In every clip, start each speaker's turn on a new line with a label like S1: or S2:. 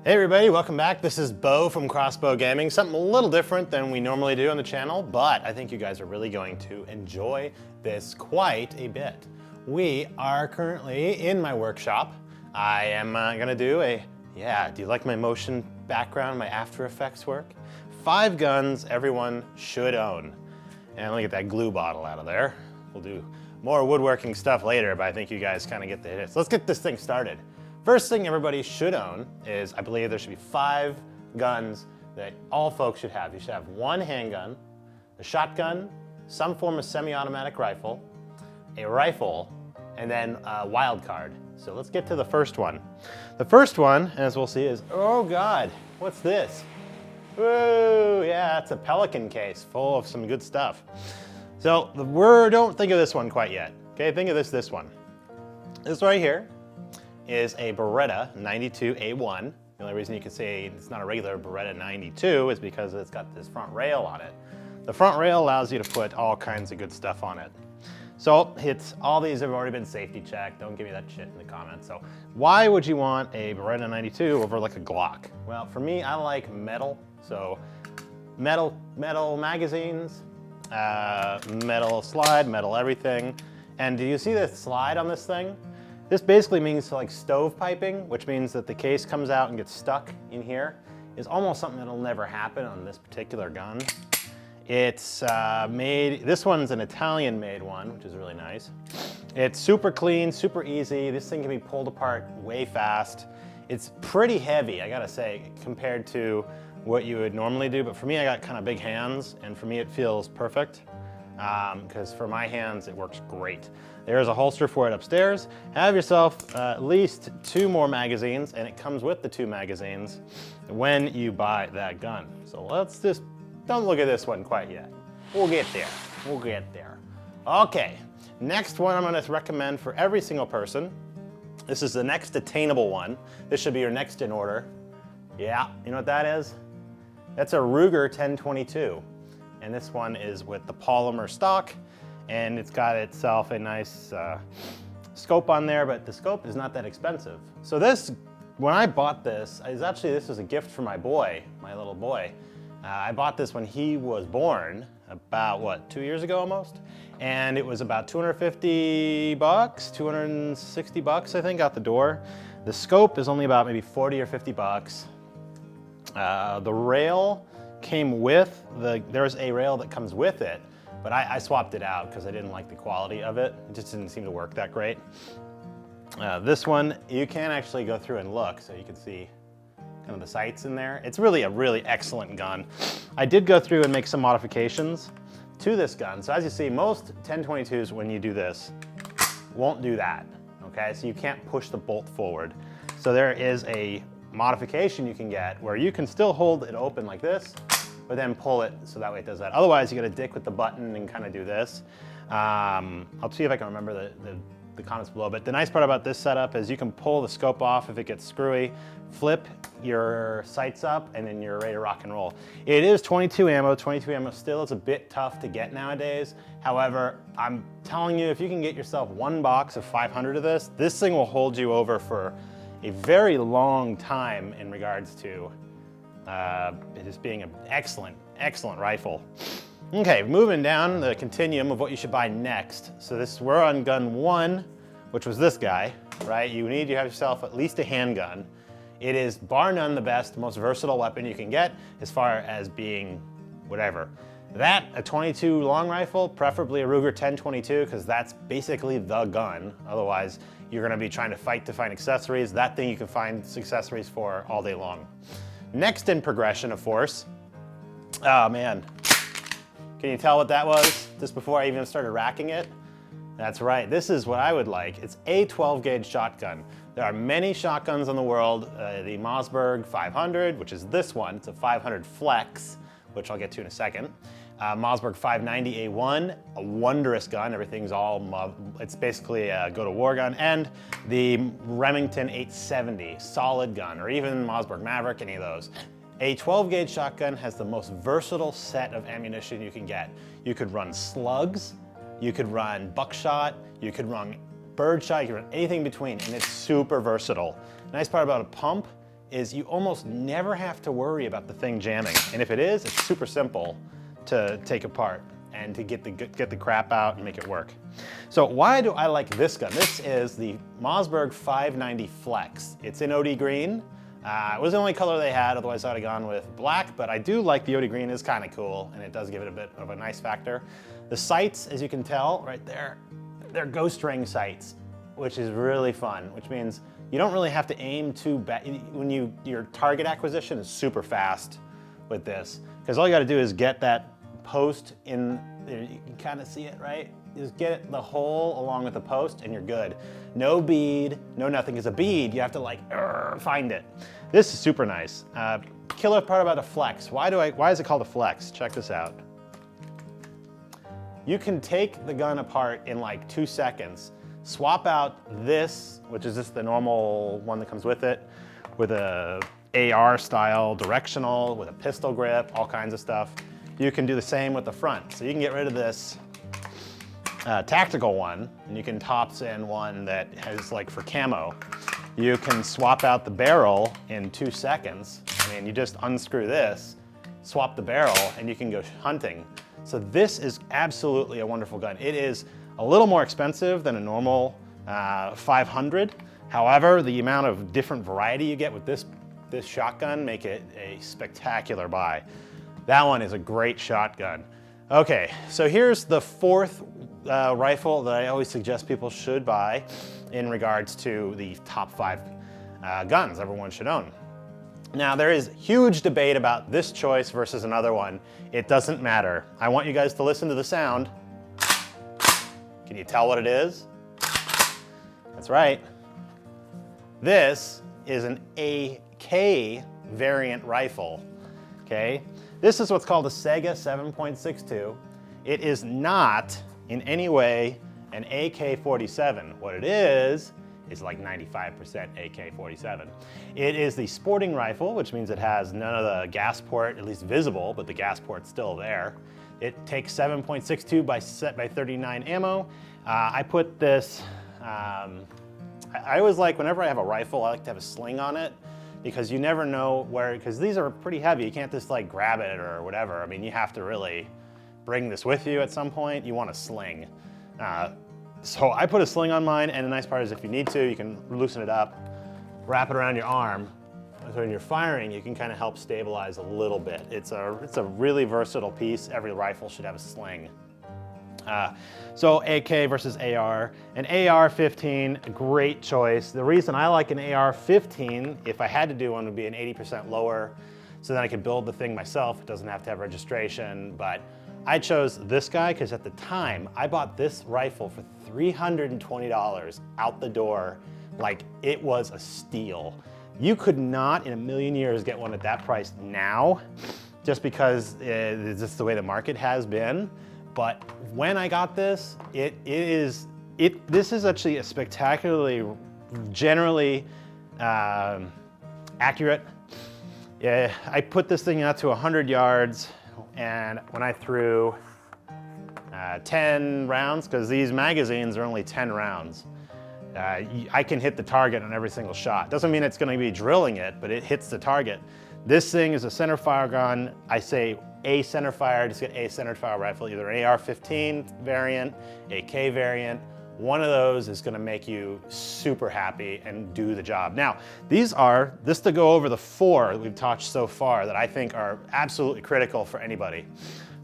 S1: Hey everybody, welcome back. This is Bo from xBeauGaming. Something a little different than we normally do on the channel, but I think you guys are really going to enjoy this quite a bit. We are currently in my workshop. I am gonna do do you like my motion background, my After Effects work? 5 guns everyone should own. And let me get that glue bottle out of there. We'll do more woodworking stuff later, but I think you guys kind of get the hits. Let's get this thing started. First thing everybody should own is, I believe there should be 5 guns that all folks should have. You should have 1 handgun, a shotgun, some form of semi-automatic rifle, a rifle, and then a Wildcard. So let's get to the first one. The first one, as we'll see, is, oh God, what's this? Whoa, yeah, it's a Pelican case full of some good stuff. So don't think of this one quite yet. Okay, think of this one. This right here is a Beretta 92A1. The only reason you can say it's not a regular Beretta 92 is because it's got this front rail on it. The front rail allows you to put all kinds of good stuff on it. So all these have already been safety checked. Don't give me that shit in the comments. So why would you want a Beretta 92 over like a Glock? Well, for me, I like metal. So metal magazines, metal slide, metal everything. And do you see the slide on this thing? This basically means like stove piping, which means that the case comes out and gets stuck in here. Is almost something that'll never happen on this particular gun. It's this one's an Italian made one, which is really nice. It's super clean, super easy. This thing can be pulled apart way fast. It's pretty heavy, I gotta say, compared to what you would normally do. But for me, I got kind of big hands, and for me it feels perfect. Because for my hands, it works great. There's a holster for it upstairs. Have yourself at least 2 more magazines, and it comes with the 2 magazines when you buy that gun. So let's just, don't look at this one quite yet. We'll get there, we'll get there. Okay, next one I'm gonna recommend for every single person. This is the next attainable one. This should be your next in order. Yeah, you know what that is? That's a Ruger 1022. And this one is with the polymer stock, and it's got itself a nice scope on there, but the scope is not that expensive. So when I bought this, this was a gift for my boy, my little boy. I bought this when he was born, about what, 2 years ago almost? And it was about 250 bucks, 260 bucks, I think, out the door. The scope is only about maybe 40 or 50 bucks. The rail came with there's a rail that comes with it, but I swapped it out because I didn't like the quality of it. It just didn't seem to work that great. This one, you can actually go through and look, so you can see kind of the sights in there. It's really a really excellent gun. I did go through and make some modifications to this gun. So as you see, most 1022s, when you do this, won't do that, okay? So you can't push the bolt forward. So there is a modification you can get where you can still hold it open like this, but then pull it so that way it does that. Otherwise, you gotta dick with the button and kind of do this. I'll see if I can remember the comments below, but the nice part about this setup is you can pull the scope off if it gets screwy, flip your sights up, and then you're ready to rock and roll. It is 22 ammo. 22 ammo still is a bit tough to get nowadays. However, I'm telling you, if you can get yourself 1 box of 500 of this thing will hold you over for a very long time in regards to it just being an excellent, excellent rifle. Okay, moving down the continuum of what you should buy next. So we're on gun 1, which was this guy, right? You need to have yourself at least a handgun. It is bar none the best, most versatile weapon you can get as far as being whatever. A 22 long rifle, preferably a Ruger 1022, because that's basically the gun. Otherwise, you're gonna be trying to fight to find accessories. That thing you can find accessories for all day long. Next in progression, of course, oh man. Can you tell what that was just before I even started racking it? That's right, this is what I would like. It's a 12 gauge shotgun. There are many shotguns in the world. The Mossberg 500, which is this one, it's a 500 Flex, which I'll get to in a second. Mossberg 590A1, a wondrous gun. Everything's it's basically a go-to-war gun. And the Remington 870, solid gun, or even Mossberg Maverick, any of those. A 12 gauge shotgun has the most versatile set of ammunition you can get. You could run slugs, you could run buckshot, you could run birdshot, you can run anything in between, and it's super versatile. The nice part about a pump is you almost never have to worry about the thing jamming. And if it is, it's super simple to take apart and to get the crap out and make it work. So why do I like this gun? This is the Mossberg 590 Flex. It's in OD green. It was the only color they had, otherwise I'd have gone with black, but I do like the OD green. It's kind of cool, and it does give it a bit of a nice factor. The sights, as you can tell right there, they're ghost ring sights, which is really fun, which means you don't really have to aim too bad. When your target acquisition is super fast with this, because all you got to do is get that post in there. You can kind of see it, right? Just get it the hole along with the post and you're good. No bead, no nothing. Because a bead, you have to like find it. This is super nice. Killer part about a Flex. Why is it called a Flex? Check this out. You can take the gun apart in like 2 seconds, swap out this, which is just the normal one that comes with it, with a AR style directional, with a pistol grip, all kinds of stuff. You can do the same with the front. So you can get rid of this tactical one, and you can tops in one that has like for camo. You can swap out the barrel in 2 seconds. I mean, you just unscrew this, swap the barrel, and you can go hunting. So this is absolutely a wonderful gun. It is a little more expensive than a normal 500. However, the amount of different variety you get with this shotgun make it a spectacular buy. That one is a great shotgun. Okay, so here's the fourth rifle that I always suggest people should buy in regards to the top 5 guns everyone should own. Now, there is huge debate about this choice versus another one. It doesn't matter. I want you guys to listen to the sound. Can you tell what it is? That's right. This is an AK variant rifle, okay? This is what's called a Sega 7.62. It is not in any way an AK-47. What it is like 95% AK-47. It is the sporting rifle, which means it has none of the gas port, at least visible, but the gas port's still there. It takes 7.62 by 39 ammo. I put this, I always like, whenever I have a rifle, I like to have a sling on it, because you never know where, because these are pretty heavy. You can't just like grab it or whatever. I mean, you have to really bring this with you at some point. You want a sling. So I put a sling on mine, and the nice part is if you need to, you can loosen it up, wrap it around your arm. So when you're firing, you can kind of help stabilize a little bit. It's a really versatile piece. Every rifle should have a sling. So AK versus AR. An AR-15, great choice. The reason I like an AR-15, if I had to do one, would be an 80% lower, so then I could build the thing myself. It doesn't have to have registration, but I chose this guy because at the time, I bought this rifle for $320 out the door. Like, it was a steal. You could not in a million years get one at that price now, just because it's just the way the market has been. But when I got this, this is actually a spectacularly, generally accurate. I put this thing out to 100 yards, and when I threw 10 rounds, because these magazines are only 10 rounds, I can hit the target on every single shot. Doesn't mean it's going to be drilling it, but it hits the target. This thing is a centerfire gun. I say a centerfire, just get a centerfire rifle, either an AR-15 variant, AK variant. One of those is going to make you super happy and do the job. Now, this to go over the 4 that we've touched so far that I think are absolutely critical for anybody.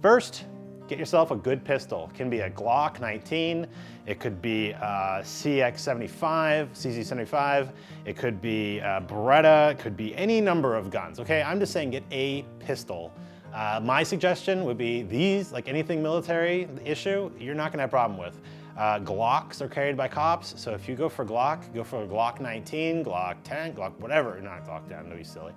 S1: First, get yourself a good pistol. It can be a Glock 19, it could be a CZ75, it could be a Beretta, it could be any number of guns, okay? I'm just saying get a pistol. My suggestion would be these, like anything military issue, you're not gonna have a problem with. Glocks are carried by cops, so if you go for Glock, go for a Glock 19, Glock 10, Glock whatever, not Glock 10, don't be silly.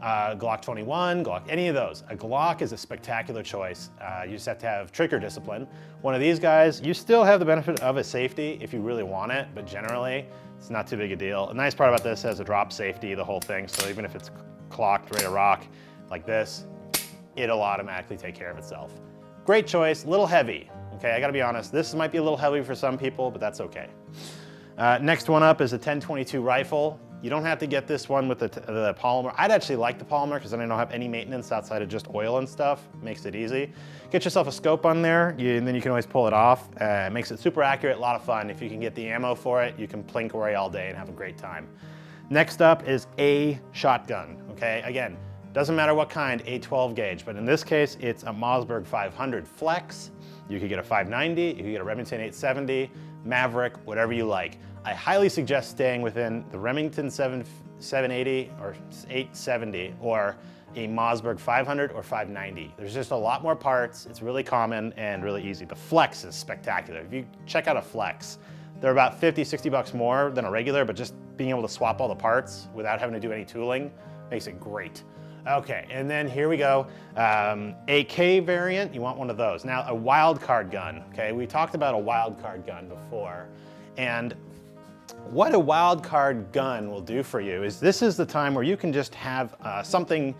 S1: Glock 21, Glock, any of those. A Glock is a spectacular choice. You just have to have trigger discipline. One of these guys, you still have the benefit of a safety if you really want it, but generally, it's not too big a deal. The nice part about this has a drop safety, the whole thing, so even if it's clocked, ready to rock, like this, it'll automatically take care of itself. Great choice, a little heavy. Okay, I gotta be honest, this might be a little heavy for some people, but that's okay. Next one up is a 10-22 rifle. You don't have to get this one with the polymer. I'd actually like the polymer because then I don't have any maintenance outside of just oil and stuff. Makes it easy. Get yourself a scope on there, and then you can always pull it off. It makes it super accurate, a lot of fun. If you can get the ammo for it, you can plink away all day and have a great time. Next up is a shotgun, okay? Again, doesn't matter what kind, a 12 gauge, but in this case, it's a Mossberg 500 Flex. You could get a 590, you could get a Remington 870, Maverick, whatever you like. I highly suggest staying within the Remington 780 or 870 or a Mossberg 500 or 590. There's just a lot more parts. It's really common and really easy. The Flex is spectacular. If you check out a Flex, they're about 50, 60 bucks more than a regular, but just being able to swap all the parts without having to do any tooling makes it great. Okay, and then here we go. AK variant, you want one of those. Now, a Wildcard gun, okay? We talked about a Wildcard gun before, and what a Wildcard gun will do for you is this is the time where you can just have something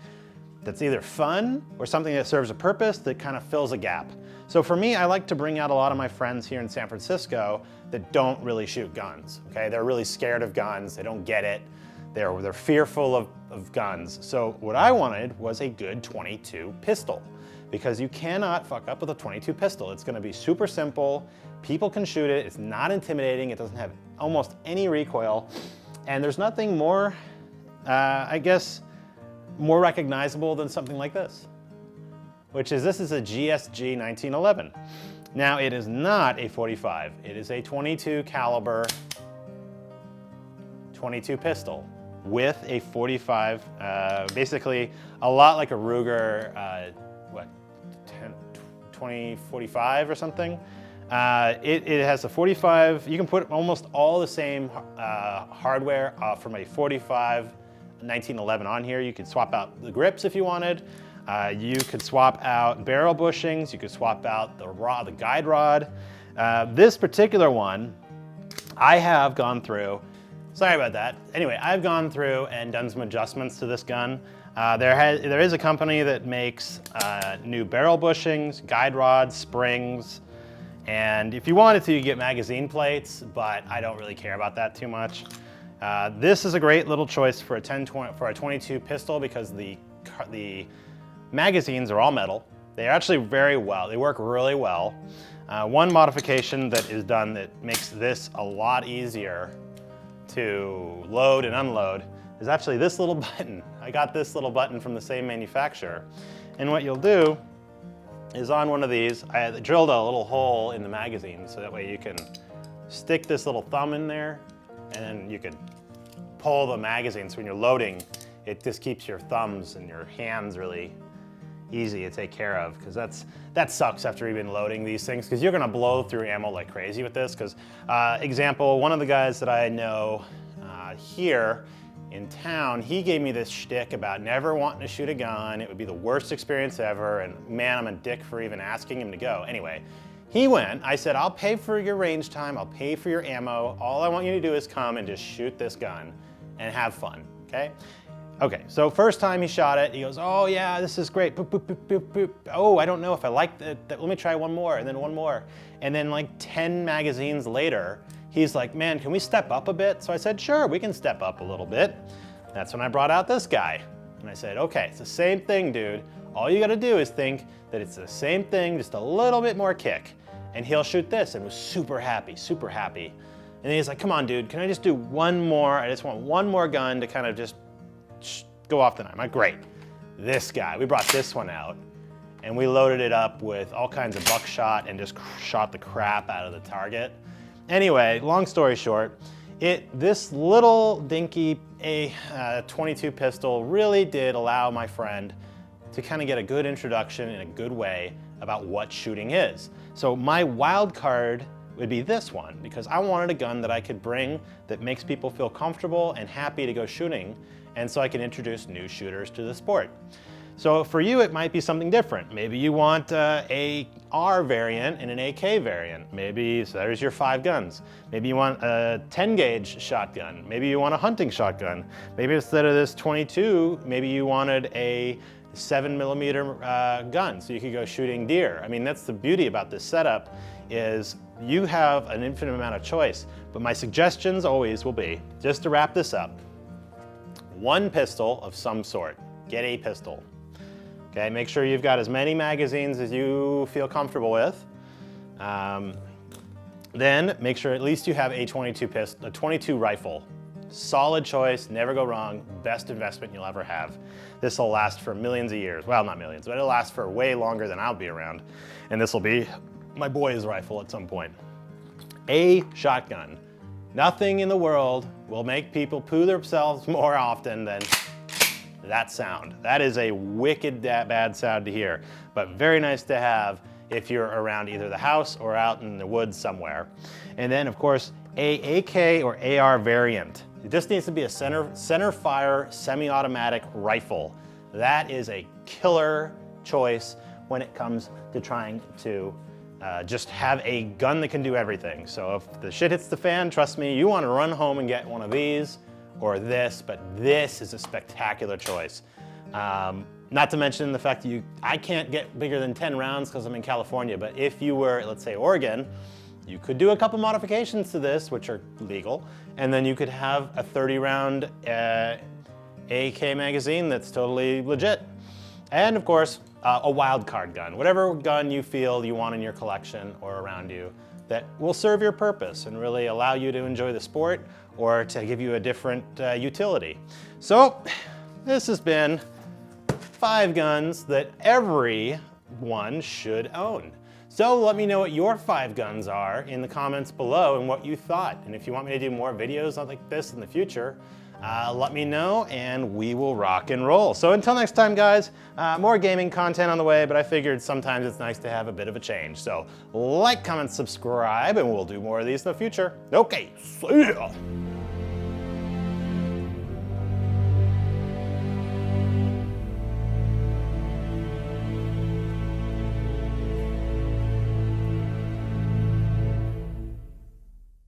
S1: that's either fun or something that serves a purpose that kind of fills a gap. So for me, I like to bring out a lot of my friends here in San Francisco that don't really shoot guns, okay? They're really scared of guns, they don't get it, they're fearful of guns. So what I wanted was a good 22 pistol, because you cannot fuck up with a 22 pistol. It's gonna be super simple, people can shoot it, it's not intimidating, it doesn't have almost any recoil, and there's nothing more, I guess, more recognizable than something like this, which is this is a GSG 1911. Now it is not a 45, it is a 22 caliber 22 pistol with a 45, basically a lot like a Ruger, 2045 or something. It has a 45, you can put almost all the same hardware from a 45 1911 on here. You could swap out the grips if you wanted. You could swap out barrel bushings. You could swap out the guide rod. This particular one, I have gone through, sorry about that. Anyway, I've gone through and done some adjustments to this gun. There is a company that makes new barrel bushings, guide rods, springs, and if you wanted to, you get magazine plates, but I don't really care about that too much. This is a great little choice for a 22 pistol because the magazines are all metal. They're actually they work really well. One modification that is done that makes this a lot easier to load and unload is actually this little button. I got this little button from the same manufacturer. And what you'll do is on one of these, I drilled a little hole in the magazine so that way you can stick this little thumb in there and then you can pull the magazine. So when you're loading, it just keeps your thumbs and your hands really easy to take care of, because that sucks after you've been loading these things, because you're gonna blow through ammo like crazy with this. Because example, one of the guys that I know here in town, he gave me this shtick about never wanting to shoot a gun. It would be the worst experience ever, and man, I'm a dick for even asking him to go. Anyway, he went, I said, I'll pay for your range time, I'll pay for your ammo, all I want you to do is come and just shoot this gun and have fun, okay? Okay, so first time he shot it, he goes, oh yeah, this is great, boop, boop, boop, boop, boop. Oh, I don't know if I like that, let me try one more, and then one more. And then like 10 magazines later, he's like, man, can we step up a bit? So I said, sure, we can step up a little bit. That's when I brought out this guy. And I said, okay, it's the same thing, dude. All you gotta do is think that it's the same thing, just a little bit more kick. And he'll shoot this, and was super happy, super happy. And then he's like, come on, dude, can I just do one more? I just want one more gun to kind of just go off the night. I'm like, great. This guy, we brought this one out, and we loaded it up with all kinds of buckshot and just shot the crap out of the target. Anyway, long story short, this little dinky 22 pistol really did allow my friend to kind of get a good introduction in a good way about what shooting is. So my wild card would be this one, because I wanted a gun that I could bring that makes people feel comfortable and happy to go shooting, and so I can introduce new shooters to the sport. So for you, it might be something different. Maybe you want a R variant and an AK variant. Maybe, so there's your 5 guns. Maybe you want a 10 gauge shotgun. Maybe you want a hunting shotgun. Maybe instead of this 22, maybe you wanted a 7mm gun, so you could go shooting deer. I mean, that's the beauty about this setup, is you have an infinite amount of choice. But my suggestions always will be, just to wrap this up, one pistol of some sort. Get a pistol. Okay, make sure you've got as many magazines as you feel comfortable with. Then make sure at least you have a 22 rifle. Solid choice, never go wrong, best investment you'll ever have. This will last for millions of years. Well, not millions, but it'll last for way longer than I'll be around. And this will be my boy's rifle at some point. A shotgun. Nothing in the world will make people poo themselves more often than that sound. That is a wicked bad sound to hear, but very nice to have if you're around either the house or out in the woods somewhere. And then of course, a AK or AR variant. It just needs to be a center fire semi-automatic rifle. That is a killer choice when it comes to trying to just have a gun that can do everything. So if the shit hits the fan, trust me, you want to run home and get one of these or this, but this is a spectacular choice. Not to mention the fact that I can't get bigger than 10 rounds because I'm in California, but if you were, let's say, Oregon, you could do a couple modifications to this, which are legal, and then you could have a 30-round AK magazine that's totally legit. And of course, a Wildcard gun, whatever gun you feel you want in your collection or around you that will serve your purpose and really allow you to enjoy the sport or to give you a different utility. So this has been 5 guns that everyone should own. So let me know what your 5 guns are in the comments below and what you thought. And if you want me to do more videos like this in the future, let me know and we will rock and roll. So until next time, guys, more gaming content on the way, but I figured sometimes it's nice to have a bit of a change. So like, comment, subscribe, and we'll do more of these in the future. Okay, see ya.